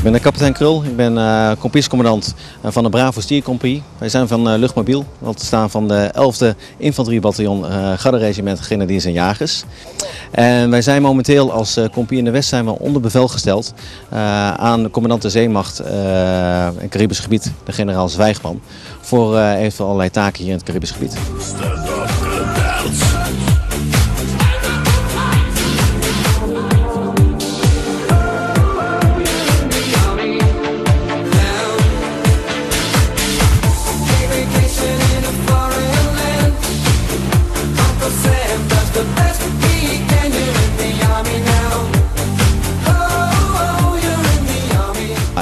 Ik ben kapitein Krul, ik ben compagniescommandant van de Bravo Stiercompagnie. Wij zijn van Luchtmobiel, dat staan van de 11e Infanteriebataljon Garderegiment Grenadiers en Jagers. En wij zijn momenteel als compagnie in de West zijn we onder bevel gesteld aan de commandant de Zeemacht in het Caribisch gebied, de generaal Zwijgman, voor eventueel allerlei taken hier in het Caribisch gebied.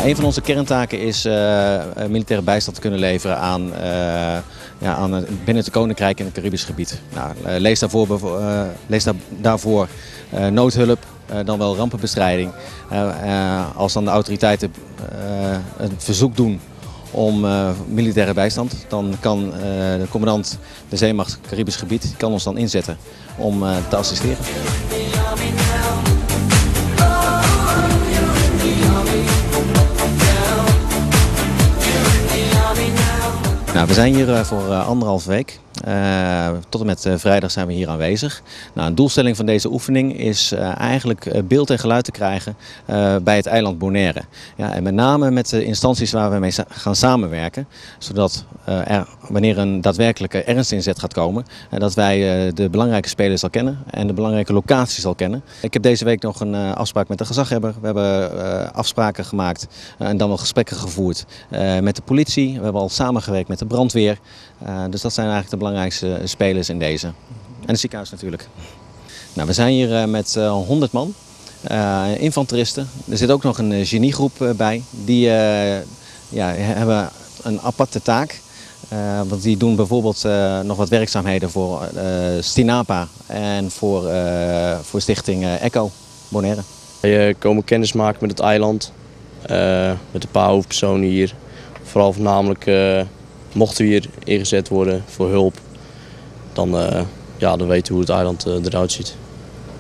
Een van onze kerntaken is militaire bijstand te kunnen leveren aan binnen het Koninkrijk in het Caribisch gebied. Nou, lees daarvoor noodhulp, dan wel rampenbestrijding. Als dan de autoriteiten een verzoek doen om militaire bijstand, dan kan de commandant de Zeemacht Caribisch gebied kan ons dan inzetten om te assisteren. Nou, we zijn hier voor 1,5 week. Tot en met vrijdag zijn we hier aanwezig. Nou, een doelstelling van deze oefening is eigenlijk beeld en geluid te krijgen bij het eiland Bonaire. Ja, en met name met de instanties waar we mee gaan samenwerken. Zodat wanneer een daadwerkelijke ernstinzet gaat komen, dat wij de belangrijke spelers al kennen en de belangrijke locaties al kennen. Ik heb deze week nog een afspraak met de gezaghebber. We hebben afspraken gemaakt en dan wel gesprekken gevoerd met de politie. We hebben al samengewerkt met de brandweer. Dus dat zijn eigenlijk de belangrijkste spelers in deze. En het ziekenhuis natuurlijk. Nou, we zijn hier met 100 man, infanteristen. Er zit ook nog een geniegroep bij. Die hebben een aparte taak. Want die doen bijvoorbeeld nog wat werkzaamheden voor Stinapa en voor stichting ECHO Bonaire. Je komen kennis maken met het eiland, met een paar hoofdpersonen hier. Vooral voornamelijk mochten we hier ingezet worden voor hulp, dan weten we hoe het eiland eruit ziet.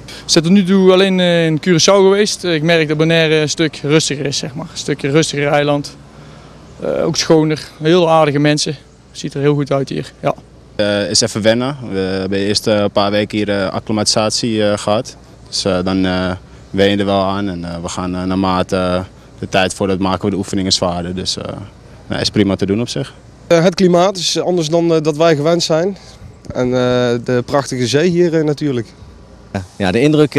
We zijn tot nu toe alleen in Curaçao geweest. Ik merk dat Bonaire een stuk rustiger is, zeg maar. Een stuk rustiger eiland. Ook schoner, heel aardige mensen. Ziet er heel goed uit hier. Ja. Is even wennen. We hebben eerst een paar weken hier acclimatisatie gehad. Dus dan wen je er wel aan en we gaan naarmate de tijd voordat maken we de oefeningen zwaarder. Dus is prima te doen op zich. Het klimaat is anders dan dat wij gewend zijn. En de prachtige zee hier natuurlijk. Ja, de indruk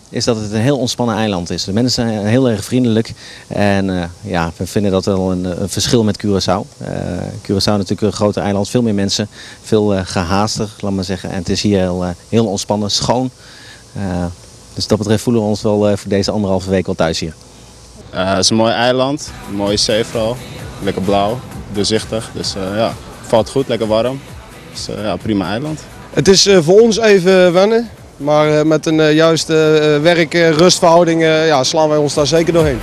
is dat het een heel ontspannen eiland is. De mensen zijn heel erg vriendelijk en we vinden dat wel een verschil met Curaçao. Curaçao is natuurlijk een groot eiland, veel meer mensen, veel gehaaster, laat maar zeggen. En het is hier heel ontspannen, schoon. Dus dat betreft voelen we ons wel voor deze 1,5 week wel thuis hier. Het is een mooi eiland, een mooie zee vooral, lekker blauw, doorzichtig. Dus valt goed, lekker warm. Dus prima eiland. Het is voor ons even wennen. Maar met een juiste werk-rustverhouding slaan wij ons daar zeker doorheen.